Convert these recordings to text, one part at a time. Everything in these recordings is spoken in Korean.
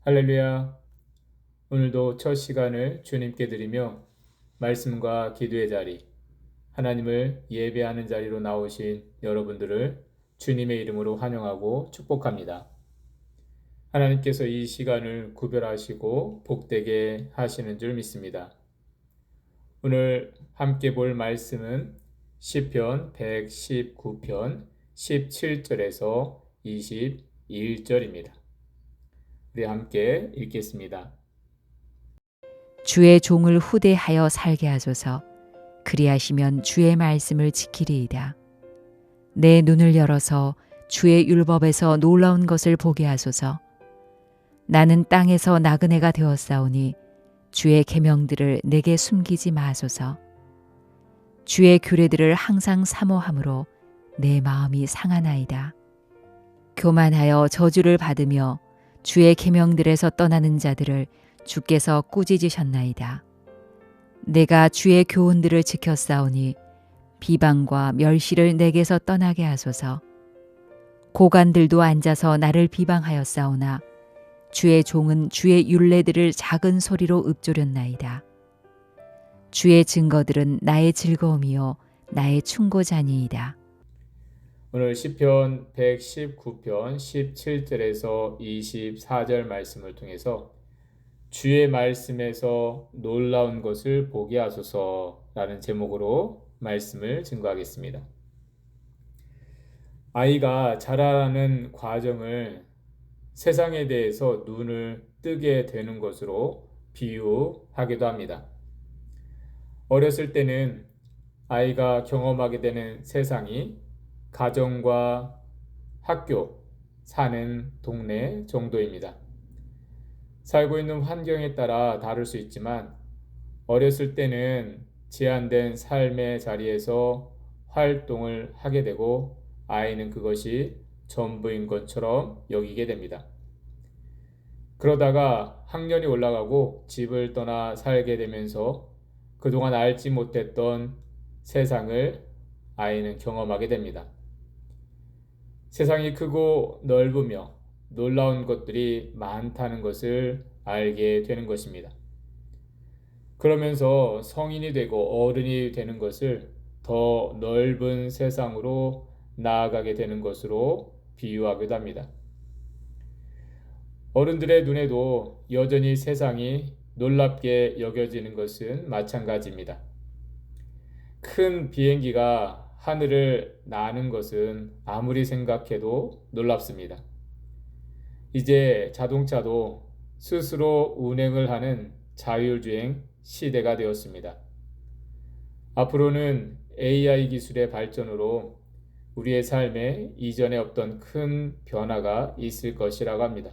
할렐루야. 오늘도 첫 시간을 주님께 드리며 말씀과 기도의 자리, 하나님을 예배하는 자리로 나오신 여러분들을 주님의 이름으로 환영하고 축복합니다. 하나님께서 이 시간을 구별하시고 복되게 하시는 줄 믿습니다. 오늘 함께 볼 말씀은 시편 119편 17절에서 21절입니다. 우리 함께 읽겠습니다. 주의 종을 후대하여 살게 하소서. 그리하시면 주의 말씀을 지키리이다. 내 눈을 열어서 주의 율법에서 놀라운 것을 보게 하소서. 나는 땅에서 나그네가 되었사오니 주의 계명들을 내게 숨기지 마소서. 주의 규례들을 항상 사모함으로 내 마음이 상하나이다. 교만하여 저주를 받으며 주의 계명들에서 떠나는 자들을 주께서 꾸짖으셨나이다. 내가 주의 교훈들을 지켰사오니 비방과 멸시를 내게서 떠나게 하소서. 고관들도 앉아서 나를 비방하였사오나 주의 종은 주의 율례들을 작은 소리로 읊조렸나이다. 주의 증거들은 나의 즐거움이요 나의 충고자니이다. 오늘 시편 119편 17절에서 24절 말씀을 통해서 주의 말씀에서 놀라운 것을 보게 하소서라는 제목으로 말씀을 증거하겠습니다. 아이가 자라나는 과정을 세상에 대해서 눈을 뜨게 되는 것으로 비유하기도 합니다. 어렸을 때는 아이가 경험하게 되는 세상이 가정과 학교, 사는 동네 정도입니다. 살고 있는 환경에 따라 다를 수 있지만 어렸을 때는 제한된 삶의 자리에서 활동을 하게 되고 아이는 그것이 전부인 것처럼 여기게 됩니다. 그러다가 학년이 올라가고 집을 떠나 살게 되면서 그동안 알지 못했던 세상을 아이는 경험하게 됩니다. 세상이 크고 넓으며 놀라운 것들이 많다는 것을 알게 되는 것입니다. 그러면서 성인이 되고 어른이 되는 것을 더 넓은 세상으로 나아가게 되는 것으로 비유하기도 합니다. 어른들의 눈에도 여전히 세상이 놀랍게 여겨지는 것은 마찬가지입니다. 큰 비행기가 하늘을 나는 것은 아무리 생각해도 놀랍습니다. 이제 자동차도 스스로 운행을 하는 자율주행 시대가 되었습니다. 앞으로는 AI 기술의 발전으로 우리의 삶에 이전에 없던 큰 변화가 있을 것이라고 합니다.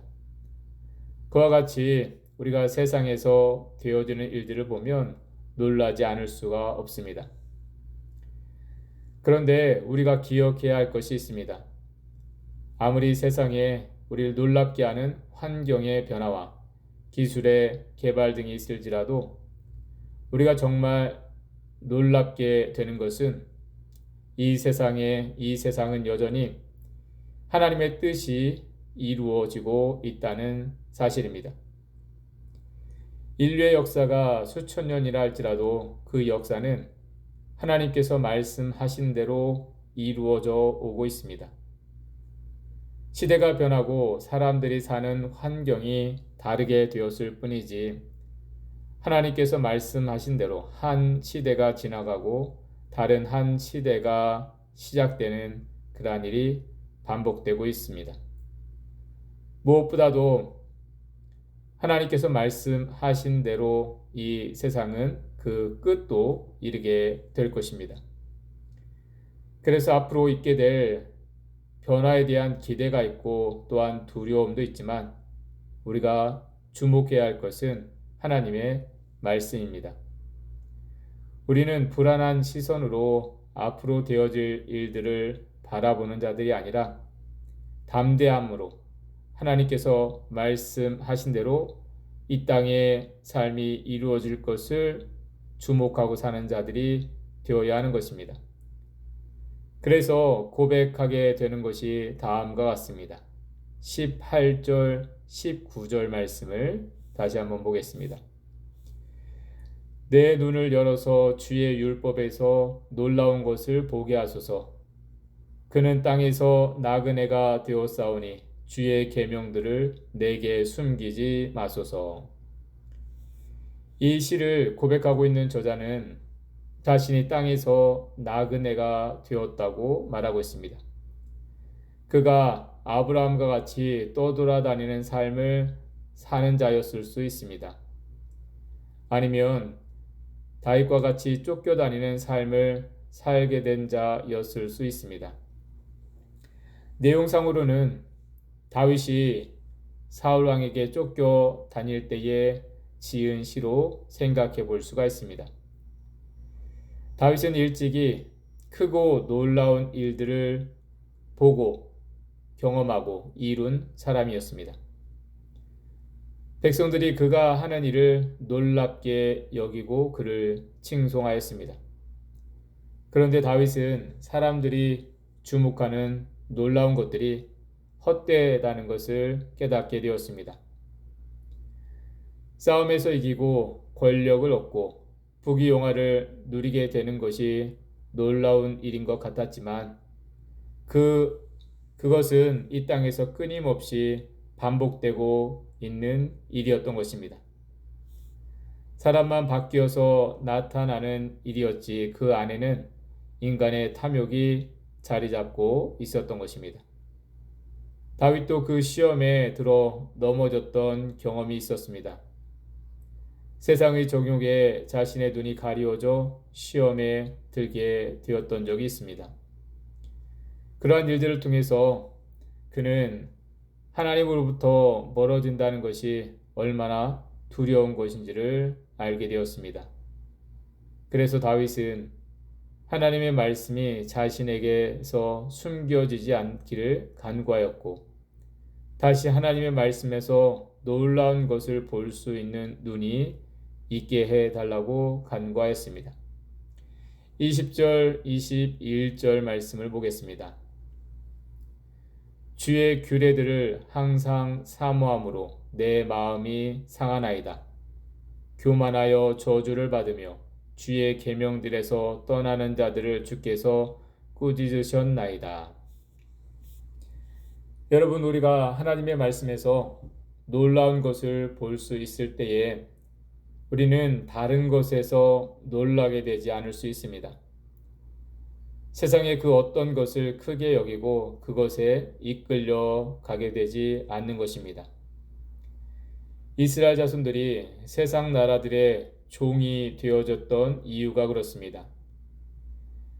그와 같이 우리가 세상에서 되어지는 일들을 보면 놀라지 않을 수가 없습니다. 그런데 우리가 기억해야 할 것이 있습니다. 아무리 세상에 우리를 놀랍게 하는 환경의 변화와 기술의 개발 등이 있을지라도 우리가 정말 놀랍게 되는 것은 이 세상은 여전히 하나님의 뜻이 이루어지고 있다는 사실입니다. 인류의 역사가 수천 년이라 할지라도 그 역사는 하나님께서 말씀하신 대로 이루어져 오고 있습니다. 시대가 변하고 사람들이 사는 환경이 다르게 되었을 뿐이지 하나님께서 말씀하신 대로 한 시대가 지나가고 다른 한 시대가 시작되는 그러한 일이 반복되고 있습니다. 무엇보다도 하나님께서 말씀하신 대로 이 세상은 그 끝도 이르게 될 것입니다. 그래서 앞으로 있게 될 변화에 대한 기대가 있고 또한 두려움도 있지만 우리가 주목해야 할 것은 하나님의 말씀입니다. 우리는 불안한 시선으로 앞으로 되어질 일들을 바라보는 자들이 아니라 담대함으로 하나님께서 말씀하신 대로 이 땅의 삶이 이루어질 것을 주목하고 사는 자들이 되어야 하는 것입니다. 그래서 고백하게 되는 것이 다음과 같습니다. 18절, 19절 말씀을 다시 한번 보겠습니다. 내 눈을 열어서 주의 율법에서 놀라운 것을 보게 하소서. 그는 땅에서 나그네가 되었사오니 주의 계명들을 내게 숨기지 마소서. 이 시를 고백하고 있는 저자는 자신이 땅에서 나그네가 되었다고 말하고 있습니다. 그가 아브라함과 같이 떠돌아다니는 삶을 사는 자였을 수 있습니다. 아니면 다윗과 같이 쫓겨다니는 삶을 살게 된 자였을 수 있습니다. 내용상으로는 다윗이 사울 왕에게 쫓겨 다닐 때에 지은 시로 생각해 볼 수가 있습니다. 다윗은 일찍이 크고 놀라운 일들을 보고 경험하고 이룬 사람이었습니다. 백성들이 그가 하는 일을 놀랍게 여기고 그를 칭송하였습니다. 그런데 다윗은 사람들이 주목하는 놀라운 것들이 헛되다는 것을 깨닫게 되었습니다. 싸움에서 이기고 권력을 얻고 부귀영화를 누리게 되는 것이 놀라운 일인 것 같았지만 그것은 이 땅에서 끊임없이 반복되고 있는 일이었던 것입니다. 사람만 바뀌어서 나타나는 일이었지 그 안에는 인간의 탐욕이 자리 잡고 있었던 것입니다. 다윗도 그 시험에 들어 넘어졌던 경험이 있었습니다. 세상의 정욕에 자신의 눈이 가리워져 시험에 들게 되었던 적이 있습니다. 그러한 일들을 통해서 그는 하나님으로부터 멀어진다는 것이 얼마나 두려운 것인지를 알게 되었습니다. 그래서 다윗은 하나님의 말씀이 자신에게서 숨겨지지 않기를 간구하였고 다시 하나님의 말씀에서 놀라운 것을 볼 수 있는 눈이 있게 해달라고 간구하였습니다. 20절, 21절 말씀을 보겠습니다. 주의 규례들을 항상 사모함으로 내 마음이 상하나이다. 교만하여 저주를 받으며 주의 계명들에서 떠나는 자들을 주께서 꾸짖으셨나이다. 여러분, 우리가 하나님의 말씀에서 놀라운 것을 볼 수 있을 때에 우리는 다른 것에서 놀라게 되지 않을 수 있습니다. 세상의 그 어떤 것을 크게 여기고 그것에 이끌려 가게 되지 않는 것입니다. 이스라엘 자손들이 세상 나라들의 종이 되어졌던 이유가 그렇습니다.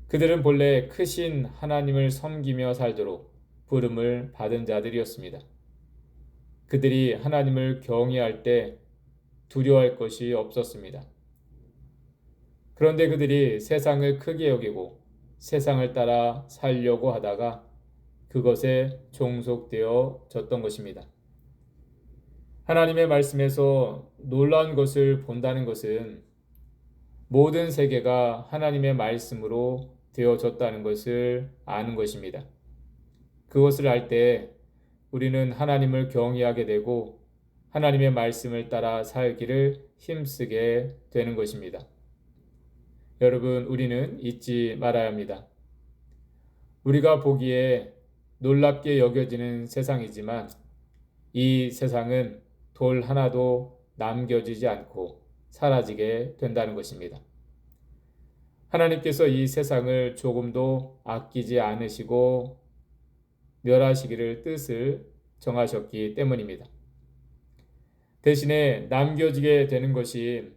그들은 본래 크신 하나님을 섬기며 살도록 부름을 받은 자들이었습니다. 그들이 하나님을 경외할 때 두려워할 것이 없었습니다. 그런데 그들이 세상을 크게 여기고 세상을 따라 살려고 하다가 그것에 종속되어졌던 것입니다. 하나님의 말씀에서 놀라운 것을 본다는 것은 모든 세계가 하나님의 말씀으로 되어졌다는 것을 아는 것입니다. 그것을 알 때 우리는 하나님을 경외하게 되고 하나님의 말씀을 따라 살기를 힘쓰게 되는 것입니다. 여러분, 우리는 잊지 말아야 합니다. 우리가 보기에 놀랍게 여겨지는 세상이지만 이 세상은 돌 하나도 남겨지지 않고 사라지게 된다는 것입니다. 하나님께서 이 세상을 조금도 아끼지 않으시고 멸하시기를 뜻을 정하셨기 때문입니다. 대신에 남겨지게 되는 것이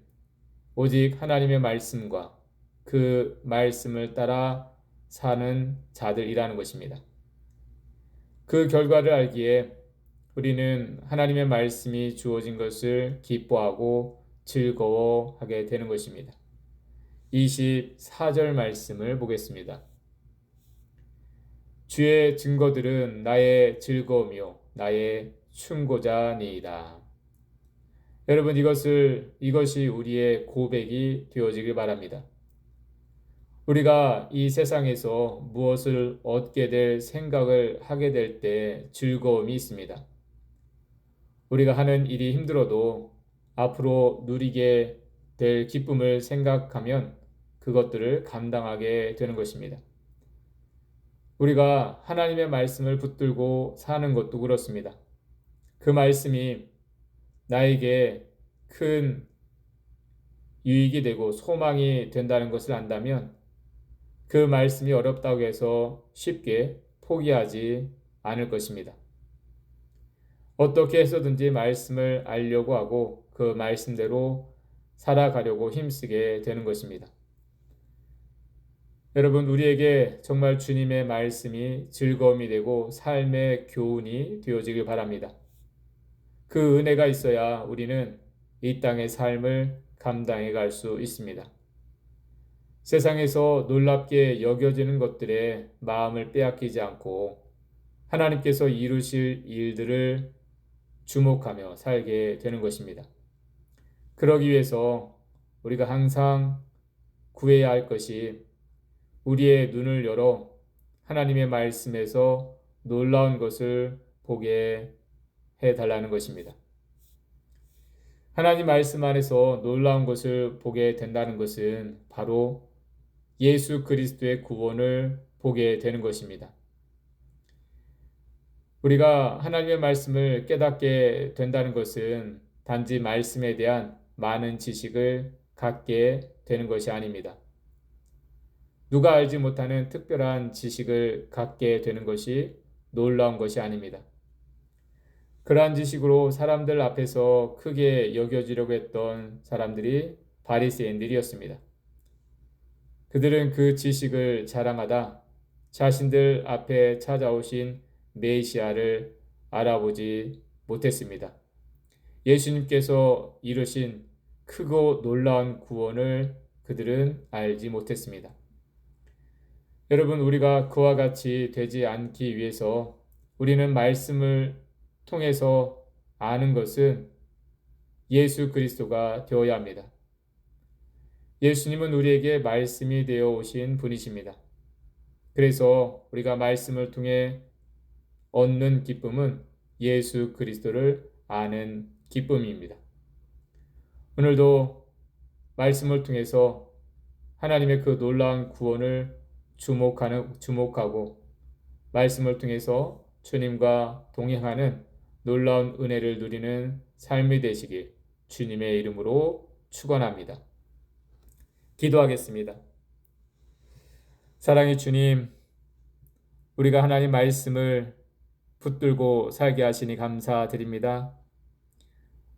오직 하나님의 말씀과 그 말씀을 따라 사는 자들이라는 것입니다. 그 결과를 알기에 우리는 하나님의 말씀이 주어진 것을 기뻐하고 즐거워하게 되는 것입니다. 24절 말씀을 보겠습니다. 주의 증거들은 나의 즐거움이요 나의 충고자니이다. 여러분, 이것이 우리의 고백이 되어지길 바랍니다. 우리가 이 세상에서 무엇을 얻게 될 생각을 하게 될 때 즐거움이 있습니다. 우리가 하는 일이 힘들어도 앞으로 누리게 될 기쁨을 생각하면 그것들을 감당하게 되는 것입니다. 우리가 하나님의 말씀을 붙들고 사는 것도 그렇습니다. 그 말씀이 나에게 큰 유익이 되고 소망이 된다는 것을 안다면 그 말씀이 어렵다고 해서 쉽게 포기하지 않을 것입니다. 어떻게 해서든지 말씀을 알려고 하고 그 말씀대로 살아가려고 힘쓰게 되는 것입니다. 여러분, 우리에게 정말 주님의 말씀이 즐거움이 되고 삶의 교훈이 되어지길 바랍니다. 그 은혜가 있어야 우리는 이 땅의 삶을 감당해 갈 수 있습니다. 세상에서 놀랍게 여겨지는 것들에 마음을 빼앗기지 않고 하나님께서 이루실 일들을 주목하며 살게 되는 것입니다. 그러기 위해서 우리가 항상 구해야 할 것이 우리의 눈을 열어 하나님의 말씀에서 놀라운 것을 보게 해달라는 것입니다. 하나님 말씀 안에서 놀라운 것을 보게 된다는 것은 바로 예수 그리스도의 구원을 보게 되는 것입니다. 우리가 하나님의 말씀을 깨닫게 된다는 것은 단지 말씀에 대한 많은 지식을 갖게 되는 것이 아닙니다. 누가 알지 못하는 특별한 지식을 갖게 되는 것이 놀라운 것이 아닙니다. 그러한 지식으로 사람들 앞에서 크게 여겨지려고 했던 사람들이 바리새인들이었습니다. 그들은 그 지식을 자랑하다 자신들 앞에 찾아오신 메시아를 알아보지 못했습니다. 예수님께서 이루신 크고 놀라운 구원을 그들은 알지 못했습니다. 여러분, 우리가 그와 같이 되지 않기 위해서 우리는 말씀을 통해서 아는 것은 예수 그리스도가 되어야 합니다. 예수님은 우리에게 말씀이 되어 오신 분이십니다. 그래서 우리가 말씀을 통해 얻는 기쁨은 예수 그리스도를 아는 기쁨입니다. 오늘도 말씀을 통해서 하나님의 그 놀라운 구원을 주목하고 말씀을 통해서 주님과 동행하는 놀라운 은혜를 누리는 삶이 되시길 주님의 이름으로 축원합니다. 기도하겠습니다. 사랑의 주님, 우리가 하나님 말씀을 붙들고 살게 하시니 감사드립니다.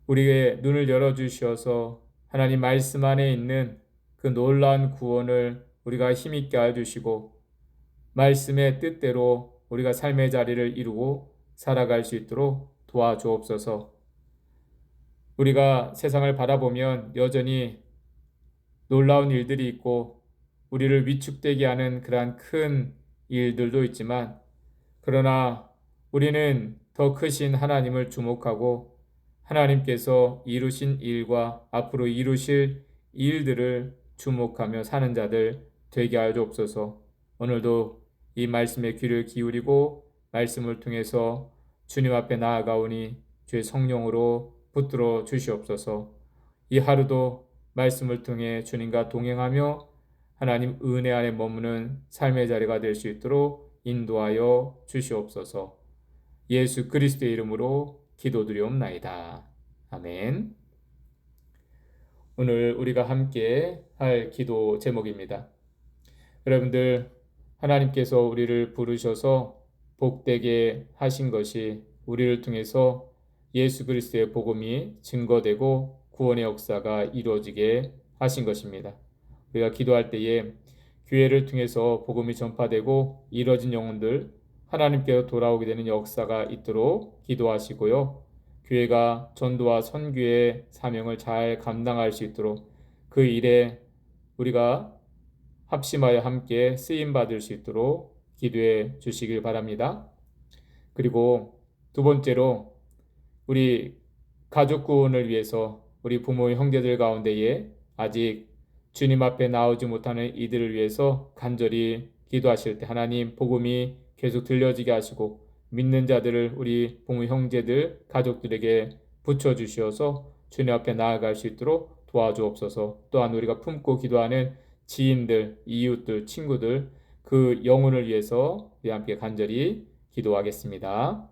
우리의 눈을 열어주셔서 하나님 말씀 안에 있는 그 놀라운 구원을 우리가 힘있게 알아주시고 말씀의 뜻대로 우리가 삶의 자리를 이루고 살아갈 수 있도록 도와주옵소서. 우리가 세상을 바라보면 여전히 놀라운 일들이 있고 우리를 위축되게 하는 그러한 큰 일들도 있지만 그러나 우리는 더 크신 하나님을 주목하고 하나님께서 이루신 일과 앞으로 이루실 일들을 주목하며 사는 자들 되게 하여 주옵소서. 오늘도 이 말씀에 귀를 기울이고 말씀을 통해서 주님 앞에 나아가오니 주의 성령으로 붙들어 주시옵소서. 이 하루도 말씀을 통해 주님과 동행하며 하나님 은혜 안에 머무는 삶의 자리가 될 수 있도록 인도하여 주시옵소서. 예수 그리스도의 이름으로 기도드리옵나이다. 아멘. 오늘 우리가 함께 할 기도 제목입니다. 여러분들, 하나님께서 우리를 부르셔서 복되게 하신 것이 우리를 통해서 예수 그리스도의 복음이 증거되고 구원의 역사가 이루어지게 하신 것입니다. 우리가 기도할 때에 교회를 통해서 복음이 전파되고 이루어진 영혼들 하나님께로 돌아오게 되는 역사가 있도록 기도하시고요. 교회가 전도와 선교의 사명을 잘 감당할 수 있도록 그 일에 우리가 합심하여 함께 쓰임 받을 수 있도록 기도해 주시길 바랍니다. 그리고 두 번째로 우리 가족 구원을 위해서 우리 부모의 형제들 가운데에 아직 주님 앞에 나오지 못하는 이들을 위해서 간절히 기도하실 때 하나님 복음이 계속 들려지게 하시고 믿는 자들을 우리 부모 형제들 가족들에게 붙여주시어서 주님 앞에 나아갈 수 있도록 도와주옵소서. 또한 우리가 품고 기도하는 지인들, 이웃들, 친구들 그 영혼을 위해서 우리 함께 간절히 기도하겠습니다.